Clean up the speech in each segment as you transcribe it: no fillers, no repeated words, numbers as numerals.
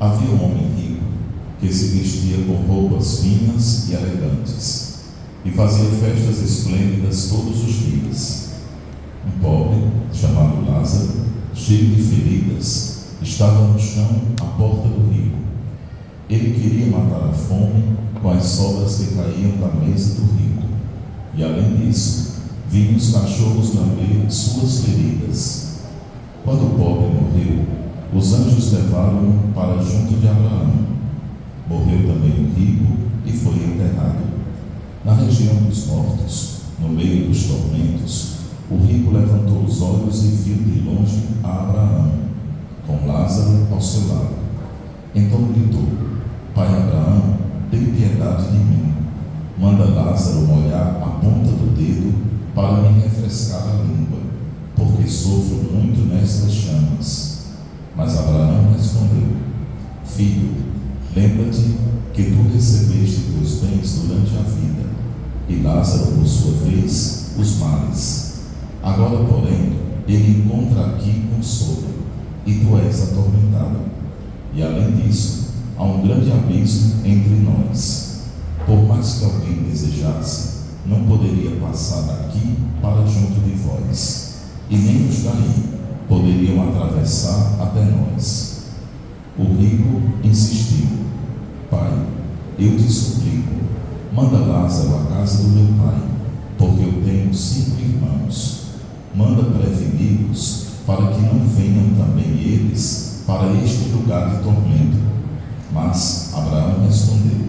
Havia um homem rico que se vestia com roupas finas e elegantes e fazia festas esplêndidas todos os dias. Um pobre, chamado Lázaro, cheio de feridas, estava no chão à porta do rico. Ele queria matar a fome com as sobras que caíam da mesa do rico. E além disso, vinham os cachorros lamber suas feridas. Quando o pobre morreu, os anjos levaram-no para junto de Abraão. Morreu também o rico e foi enterrado. Na região dos mortos, no meio dos tormentos, o rico levantou os olhos e viu de longe a Abraão, com Lázaro ao seu lado. Então gritou: Pai Abraão, tem piedade de mim. Manda Lázaro molhar a ponta do dedo para me refrescar a língua, porque sofro muito nestas chamas. Mas Abraão respondeu: Filho, lembra-te que tu recebeste teus bens durante a vida, e Lázaro, por sua vez, os males. Agora, porém, ele encontra aqui consolo, e tu és atormentado. E além disso, há um grande abismo entre nós. Por mais que alguém desejasse, não poderia passar daqui para junto de vós, e nem os daí poderiam atravessar até nós. O rico insistiu: Pai, eu te suplico, manda Lázaro à casa do meu pai, porque eu tenho 5 irmãos. Manda prevenir-os, para que não venham também eles para este lugar de tormento. Mas Abraão respondeu: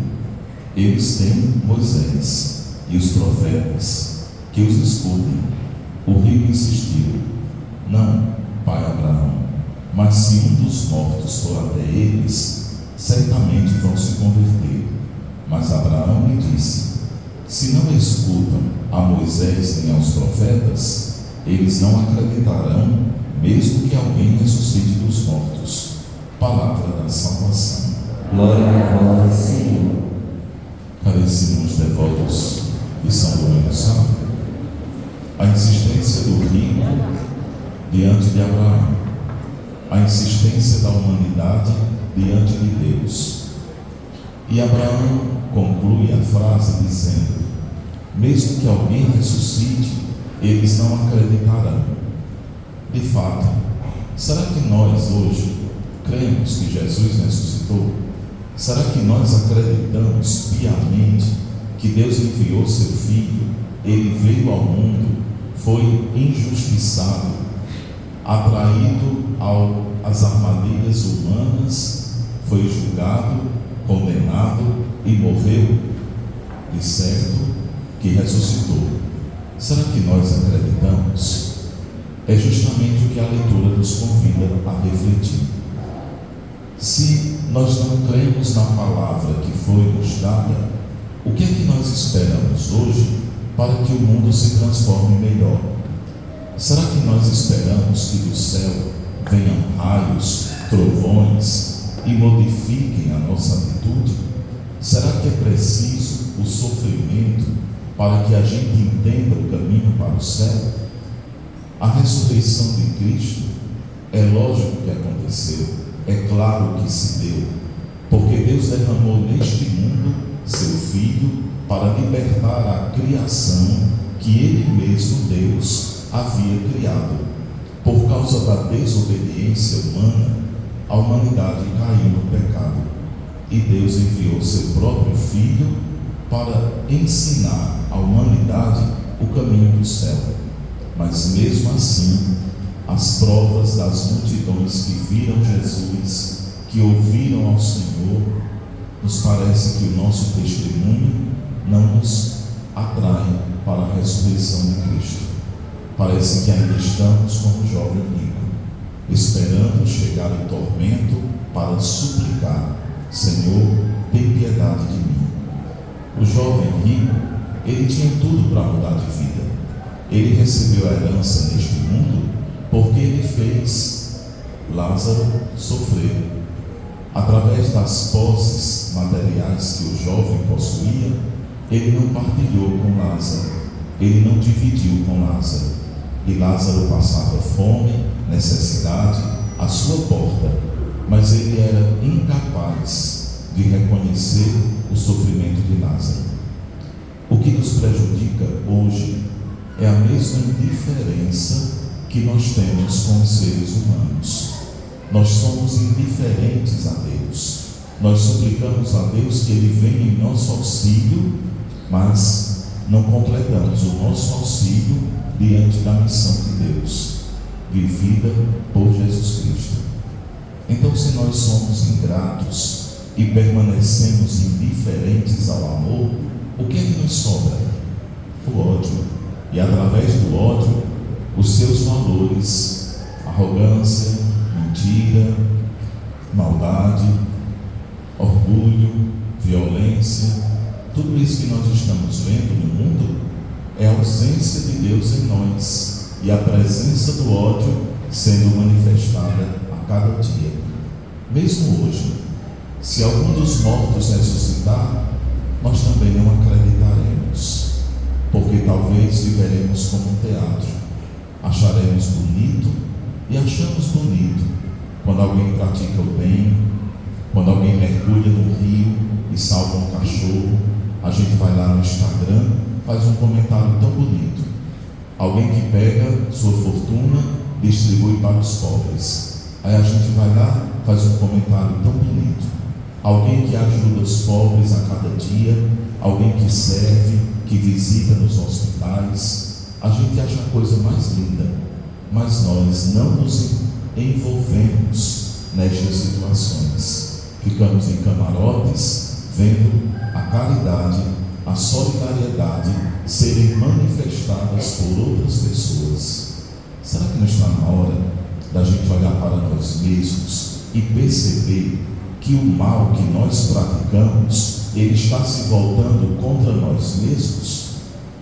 Eles têm Moisés e os profetas, que os escutem. O rico insistiu: Não, pai Abraão, mas se um dos mortos for até eles, certamente vão se converter. Mas Abraão lhe disse: Se não escutam a Moisés nem aos profetas, eles não acreditarão, mesmo que alguém ressuscite dos mortos. Palavra da salvação. Glória a vós, Senhor. Caríssimos devotos de São Domingos Santo, a insistência do rico diante de Abraão, a insistência da humanidade diante de Deus. E Abraão conclui a frase dizendo: mesmo que alguém ressuscite, eles não acreditarão. De fato, será que nós hoje cremos que Jesus ressuscitou? Será que nós acreditamos piamente que Deus enviou seu Filho, ele veio ao mundo, foi injustiçado, atraído às armadilhas humanas, foi julgado, condenado e morreu? De certo que ressuscitou. Será que nós acreditamos? É justamente o que a leitura nos convida a refletir. Se nós não cremos na palavra que foi nos dada, o que é que nós esperamos hoje para que o mundo se transforme melhor? Será que nós esperamos que do céu venham raios, trovões e modifiquem a nossa atitude? Será que é preciso o sofrimento para que a gente entenda o caminho para o céu? A ressurreição de Cristo é lógico que aconteceu, é claro que se deu, porque Deus derramou neste mundo seu Filho para libertar a criação que Ele mesmo, Deus, havia criado. Por causa da desobediência humana, a humanidade caiu no pecado, e Deus enviou seu próprio Filho para ensinar à humanidade o caminho do céu. Mas mesmo assim, as provas das multidões que viram Jesus, que ouviram ao Senhor, nos parece que o nosso testemunho não nos atrai para a ressurreição de Cristo. Parece que ainda estamos como o jovem rico, esperando chegar o tormento para suplicar: Senhor, tem piedade de mim. O jovem rico, ele tinha tudo para mudar de vida. Ele recebeu a herança neste mundo porque ele fez Lázaro sofrer. Através das posses materiais que o jovem possuía, ele não partilhou com Lázaro, ele não dividiu com Lázaro. E Lázaro passava fome, necessidade à sua porta. mas ele era incapaz de reconhecer o sofrimento de Lázaro. O que nos prejudica hoje é a mesma indiferença que nós temos com os seres humanos. Nós somos indiferentes a Deus. Nós suplicamos a Deus que Ele venha em nosso auxílio, mas não completamos o nosso auxílio diante da missão de Deus, vivida por Jesus Cristo. Então, se nós somos ingratos e permanecemos indiferentes ao amor, o que é que nos sobra? O ódio. E através do ódio, os seus valores: arrogância, mentira, maldade, orgulho, violência. Tudo isso que nós estamos vendo no mundo é a ausência de Deus em nós e a presença do ódio sendo manifestada a cada dia. Mesmo hoje, se algum dos mortos ressuscitar, nós também não acreditaremos, porque talvez viveremos como um teatro. Acharemos bonito, e achamos bonito quando alguém pratica o bem, quando alguém mergulha no rio e salva um cachorro. A gente vai lá no Instagram, faz um comentário tão bonito. Alguém que pega sua fortuna, distribui para os pobres. Aí a gente vai lá, faz um comentário tão bonito. Alguém que ajuda os pobres a cada dia, alguém que serve, que visita nos hospitais. A gente acha a coisa mais linda, mas nós não nos envolvemos nestas situações. Ficamos em camarotes, vendo a caridade, a solidariedade serem manifestadas por outras pessoas. Será que não está na hora da gente olhar para nós mesmos e perceber que o mal que nós praticamos, ele está se voltando contra nós mesmos?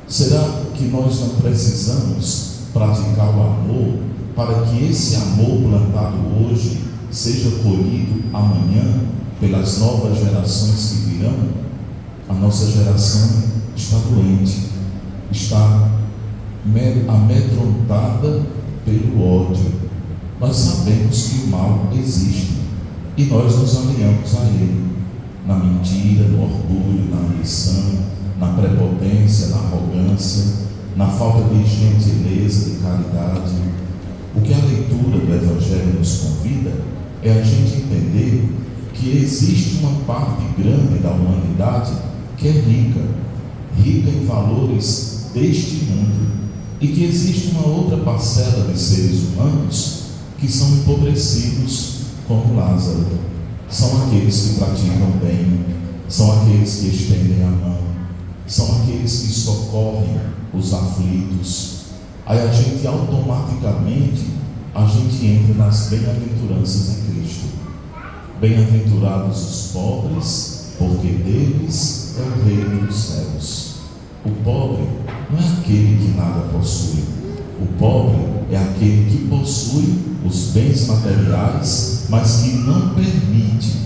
Será que nós não precisamos praticar o amor para que esse amor plantado hoje seja colhido amanhã pelas novas gerações que virão? A nossa geração está doente, está amedrontada pelo ódio. Nós sabemos que o mal existe e nós nos alinhamos a ele, na mentira, no orgulho, na ambição, na prepotência, na arrogância, na falta de gentileza, de caridade. O que a leitura do Evangelho nos convida é a gente entender que existe uma parte grande da humanidade que é rica em valores deste mundo, e que existe uma outra parcela de seres humanos que são empobrecidos, como Lázaro. São aqueles que praticam bem, são aqueles que estendem a mão, são aqueles que socorrem os aflitos. Aí a gente automaticamente entra nas bem-aventuranças de Cristo. Bem-aventurados os pobres, porque deles é o reino dos céus. O pobre não é aquele que nada possui. O pobre é aquele que possui os bens materiais, mas que não permite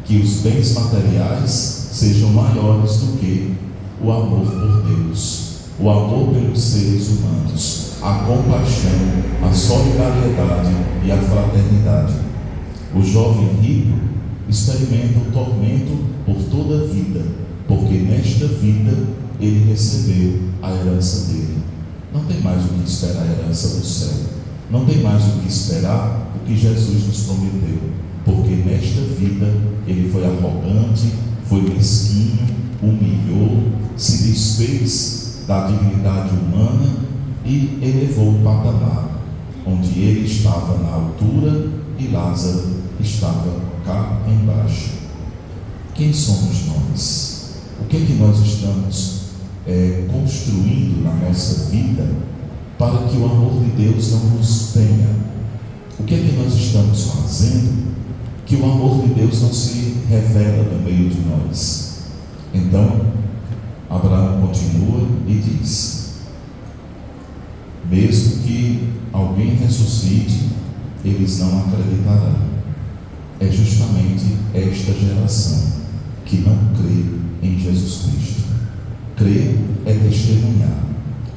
que os bens materiais sejam maiores do que o amor por Deus, o amor pelos seres humanos, a compaixão, a solidariedade e a fraternidade. O jovem rico experimenta o tormento por toda a vida, porque nesta vida ele recebeu a herança dele. Não tem mais o que esperar a herança do céu. Não tem mais o que esperar o que Jesus nos prometeu, porque nesta vida ele foi arrogante, foi mesquinho, humilhou, se desfez da dignidade humana e elevou o patamar, onde ele estava na altura e Lázaro estava cá embaixo. Quem somos nós? O que é que nós estamos construindo na nossa vida para que o amor de Deus não nos tenha? O que é que nós estamos fazendo que o amor de Deus não se revela no meio de nós? Então, Abraão continua e diz: mesmo que alguém ressuscite, eles não acreditarão. É justamente esta geração que não crê em Jesus Cristo. Crer é testemunhar,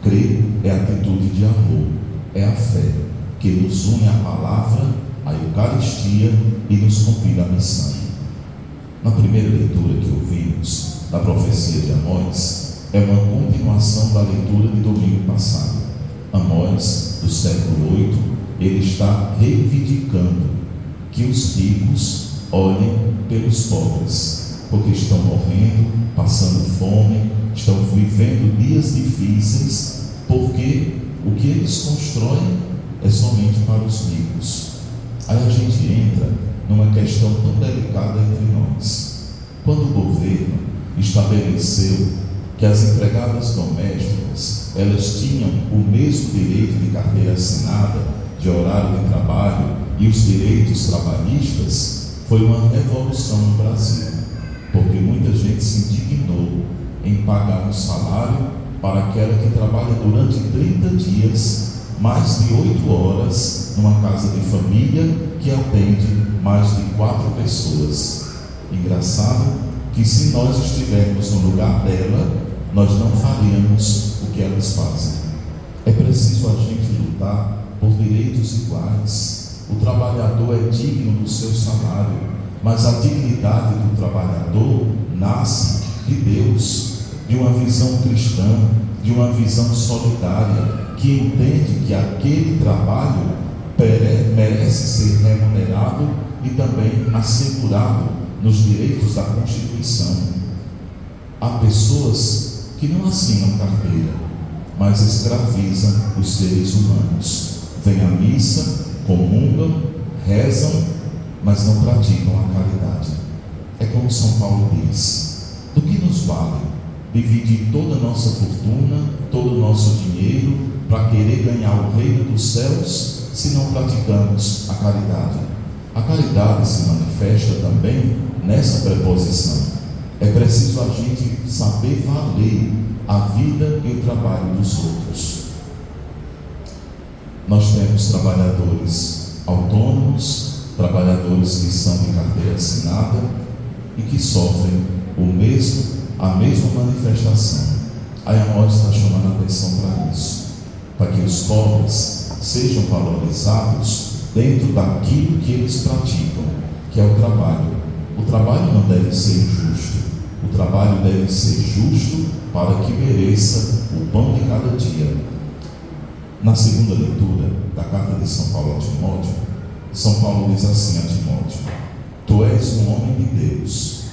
crer é atitude de amor, é a fé que nos une à palavra, a Eucaristia e nos convida à missão. Na primeira leitura que ouvimos, da profecia de Amós, é uma continuação da leitura de domingo passado. Amós, do século VIII, ele está reivindicando que os ricos olhem pelos pobres, porque estão morrendo, passando fome, estão vivendo dias difíceis, porque o que eles constroem é somente para os ricos. Aí a gente entra numa questão tão delicada entre nós. Quando o governo estabeleceu que as empregadas domésticas, elas tinham o mesmo direito de carteira assinada, de horário de trabalho e os direitos trabalhistas, foi uma revolução no Brasil, porque muita gente se indignou em pagar um salário para aquela que trabalha durante 30 dias, mais de 8 horas, numa casa de família que atende mais de 4 pessoas. Engraçado que se nós estivermos no lugar dela, nós não faríamos o que elas fazem. É preciso a gente lutar por direitos iguais. O trabalhador é digno do seu salário, mas a dignidade do trabalhador nasce de Deus, de uma visão cristã, de uma visão solidária, que entende que aquele trabalho merece ser remunerado e também assegurado nos direitos da Constituição. Há pessoas que não assinam carteira, mas escravizam os seres humanos. Vêm à missa, comungam, rezam, mas não praticam a caridade. É como São Paulo diz: do que nos vale dividir toda a nossa fortuna, todo o nosso dinheiro, para querer ganhar o reino dos céus, se não praticamos a caridade? A caridade se manifesta também nessa preposição. É preciso a gente saber valer a vida e o trabalho dos outros. Nós temos trabalhadores autônomos, trabalhadores que são de carteira assinada e que sofrem a mesma manifestação. Aí a Amós está chamando a atenção para isso, para que os pobres sejam valorizados dentro daquilo que eles praticam, que é o trabalho. O trabalho não deve ser injusto, o trabalho deve ser justo para que mereça o pão de cada dia. Na segunda leitura da carta de São Paulo a Timóteo, São Paulo diz assim a Timóteo: tu és um homem de Deus,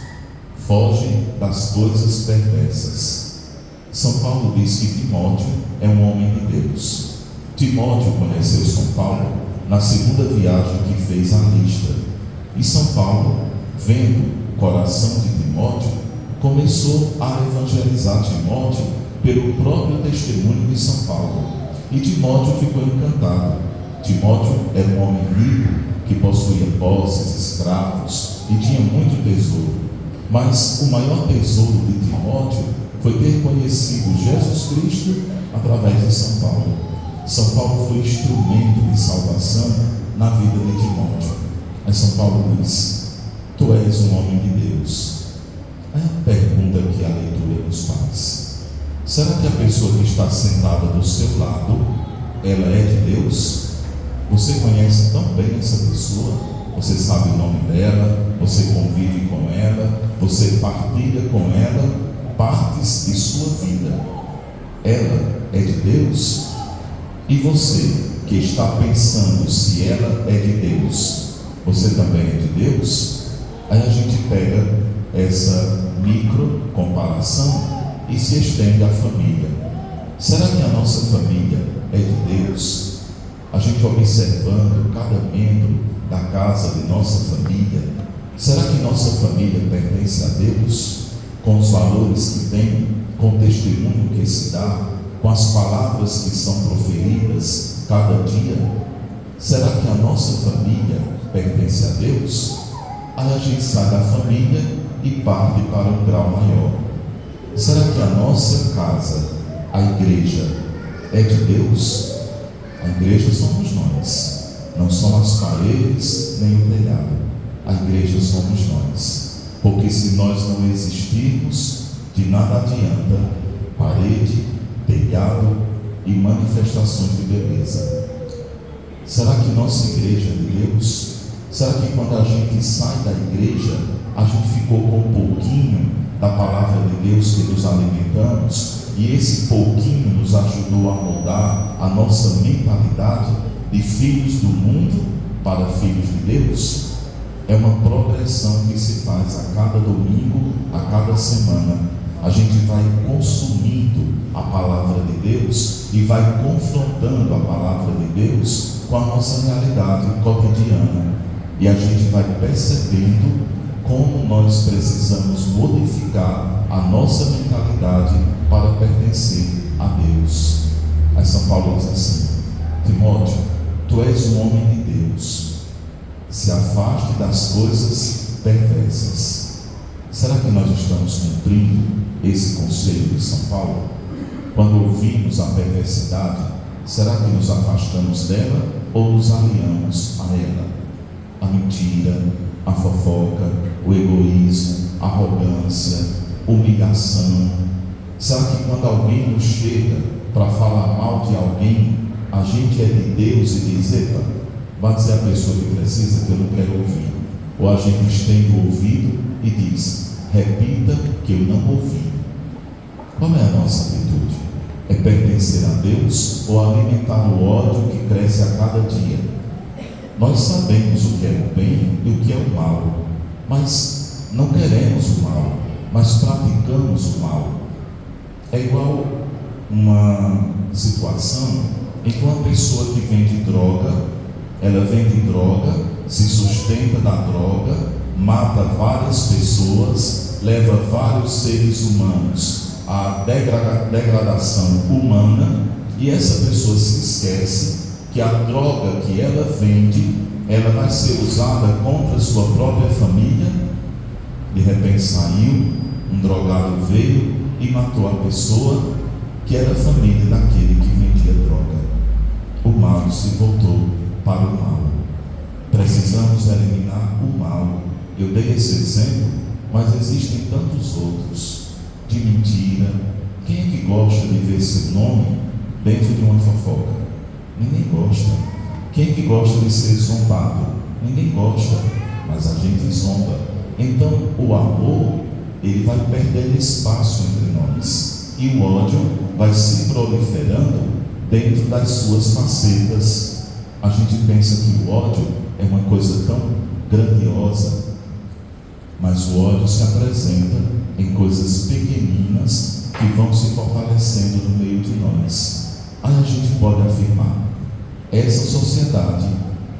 foge das coisas perversas. São Paulo diz que Timóteo é um homem de Deus. Timóteo conheceu São Paulo na segunda viagem que fez a Listra, e São Paulo, vendo o coração de Timóteo, começou a evangelizar Timóteo pelo próprio testemunho de São Paulo, e Timóteo ficou encantado. Timóteo era um homem rico, que possuía posses, escravos e tinha muito tesouro, mas o maior tesouro de Timóteo foi ter conhecido Jesus Cristo através de São Paulo. São Paulo foi instrumento de salvação na vida de Timóteo. Aí São Paulo diz: tu és um homem de Deus. Aí a pergunta que a leitura nos faz: será que a pessoa que está sentada do seu lado, ela é de Deus? Você conhece tão bem essa pessoa? Você sabe o nome dela, você convive com ela, você partilha com ela partes de sua vida. Ela é de Deus? E você que está pensando se ela é de Deus, você também é de Deus? Aí a gente pega essa micro comparação e se estende à família. Será que a nossa família é de Deus? A gente observando cada membro da casa de nossa família, será que nossa família pertence a Deus? Com os valores que tem, com o testemunho que se dá, com as palavras que são proferidas cada dia? Será que a nossa família pertence a Deus? Aí a gente sai da família e parte para um grau maior. Será que a nossa casa, a igreja, é de Deus? A igreja somos nós, não são as paredes nem o telhado. A igreja somos nós, porque se nós não existirmos, de nada adianta parede, telhado e manifestações de beleza. Será que nossa igreja é de Deus? Será que quando a gente sai da igreja, a gente ficou com um pouquinho da palavra de Deus que nos alimentamos, e esse pouquinho nos ajudou a moldar a nossa mentalidade de filhos do mundo para filhos de Deus? É uma progressão que se faz a cada domingo, a cada semana. A gente vai consumindo a palavra de Deus e vai confrontando a palavra de Deus com a nossa realidade cotidiana. E a gente vai percebendo como nós precisamos modificar a nossa mentalidade para pertencer a Deus. Aí São Paulo diz assim: Timóteo, tu és um homem de Deus, se afaste das coisas perversas. Será que nós estamos cumprindo esse conselho de São Paulo? Quando ouvimos a perversidade, será que nos afastamos dela ou nos aliamos a ela? A mentira, a fofoca, o egoísmo, a arrogância, humilhação. Será que quando alguém nos chega para falar mal de alguém, a gente é de Deus e diz: epa, vai dizer a pessoa que precisa que eu não quero ouvir? Ou a gente estende o ouvido e diz: repita que eu não ouvi? Qual é a nossa atitude? É pertencer a Deus ou alimentar o ódio que cresce a cada dia? Nós sabemos o que é o bem e o que é o mal, mas não queremos o mal, mas praticamos o mal. É igual uma situação em que uma pessoa que vende droga, ela vende droga, se sustenta da droga, mata várias pessoas, leva vários seres humanos à degradação humana, e essa pessoa se esquece que a droga que ela vende, ela vai ser usada contra a sua própria família. De repente saiu, um drogado veio e matou a pessoa que era família daquele que vendia droga. O mal se voltou para o mal. Precisamos eliminar o mal. Eu dei esse exemplo, mas existem tantos outros. De mentira. Quem é que gosta de ver seu nome dentro de uma fofoca? Ninguém gosta. Quem é que gosta de ser zombado? Ninguém gosta, mas a gente zomba. Então o amor, ele vai perdendo espaço entre nós, e o ódio vai se proliferando dentro das suas facetas. A gente pensa que o ódio é uma coisa tão grandiosa, mas o ódio se apresenta em coisas pequeninas que vão se fortalecendo no meio de nós. Aí a gente pode afirmar: essa sociedade,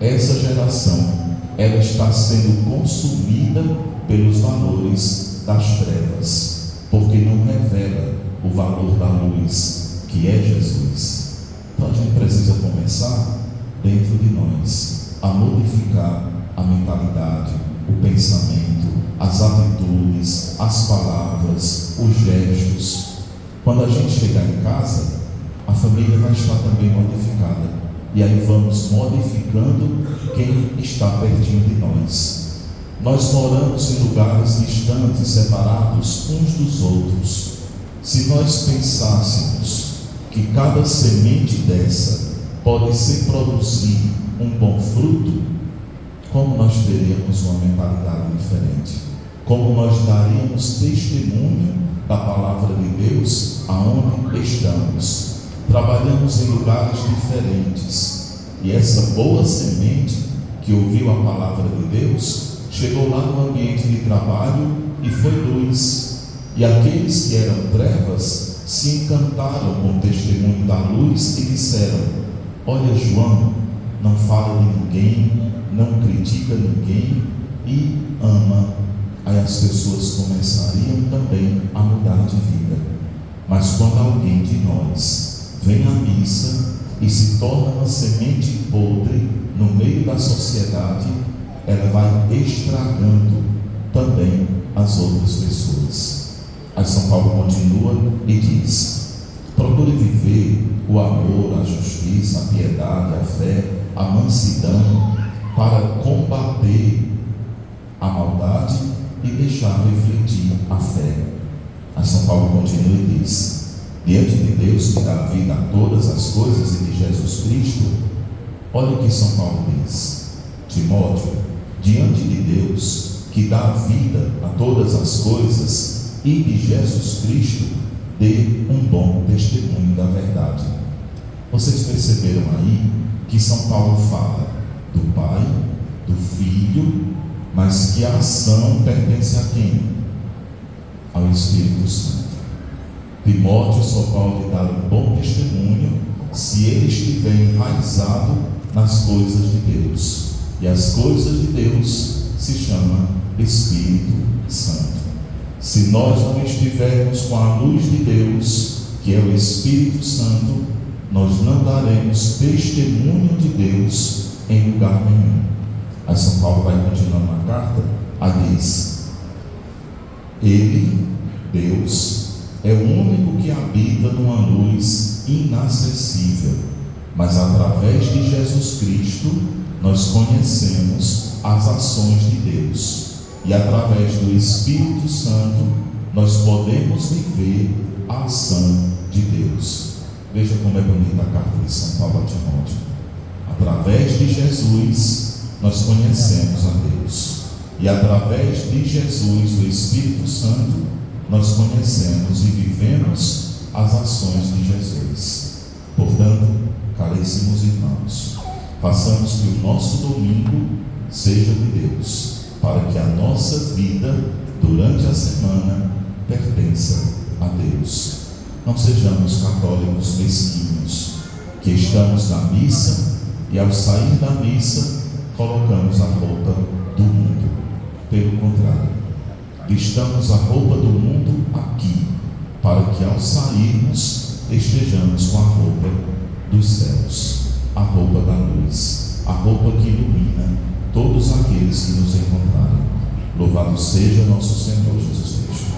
essa geração, ela está sendo consumida pelos valores das trevas, porque não revela o valor da luz, que é Jesus. Então a gente precisa começar dentro de nós a modificar a mentalidade, o pensamento, as atitudes, as palavras, os gestos. Quando a gente chegar em casa, a família vai estar também modificada, e aí vamos modificando quem está pertinho de nós. Nós moramos em lugares distantes, separados uns dos outros. Se nós pensássemos que cada semente dessa pode se produzir um bom fruto, como nós teríamos uma mentalidade diferente? Como nós daríamos testemunho da palavra de Deus aonde estamos? Trabalhamos em lugares diferentes, e essa boa semente que ouviu a palavra de Deus chegou lá no ambiente de trabalho e foi luz, e aqueles que eram trevas se encantaram com o testemunho da luz e disseram: olha, João não fala de ninguém, não critica ninguém e ama. Aí as pessoas começariam também a mudar de vida. Mas quando alguém de nós vem à missa e se torna uma semente podre no meio da sociedade, ela vai estragando também as outras pessoas. Aí São Paulo continua e diz: procure viver o amor, a justiça, a piedade, a fé, a mansidão, para combater a maldade e deixar refletir a fé. Aí São Paulo continua e diz: diante de Deus que dá vida a todas as coisas e de Jesus Cristo, Olha o que São Paulo diz: Timóteo, diante de Deus, que dá vida a todas as coisas, e de Jesus Cristo, dê um bom testemunho da verdade. Vocês perceberam aí que São Paulo fala do Pai, do Filho, mas que a ação pertence a quem? Ao Espírito Santo. Timóteo só pode dar um bom testemunho se ele estiver enraizado nas coisas de Deus. E as coisas de Deus se chamam Espírito Santo. Se nós não estivermos com a luz de Deus, que é o Espírito Santo, nós não daremos testemunho de Deus em lugar nenhum. Aí São Paulo vai continuando na carta, aí diz: Ele, Deus, é o único que habita numa luz inacessível, mas através de Jesus Cristo nós conhecemos as ações de Deus, e através do Espírito Santo nós podemos viver a ação de Deus. Veja como é bonita a carta de São Paulo a Timóteo. Através de Jesus nós conhecemos a Deus, e através de Jesus, o Espírito Santo, nós conhecemos e vivemos as ações de Jesus. Portanto, caríssimos irmãos, façamos que o nosso domingo seja de Deus, para que a nossa vida durante a semana pertença a Deus. Não sejamos católicos mesquinhos, que estamos na missa e ao sair da missa colocamos a roupa do mundo. Pelo contrário, vistamos a roupa do mundo aqui, para que ao sairmos estejamos com a roupa dos céus, a roupa da luz, a roupa que ilumina todos aqueles que nos encontrarem. Louvado seja nosso Senhor Jesus Cristo.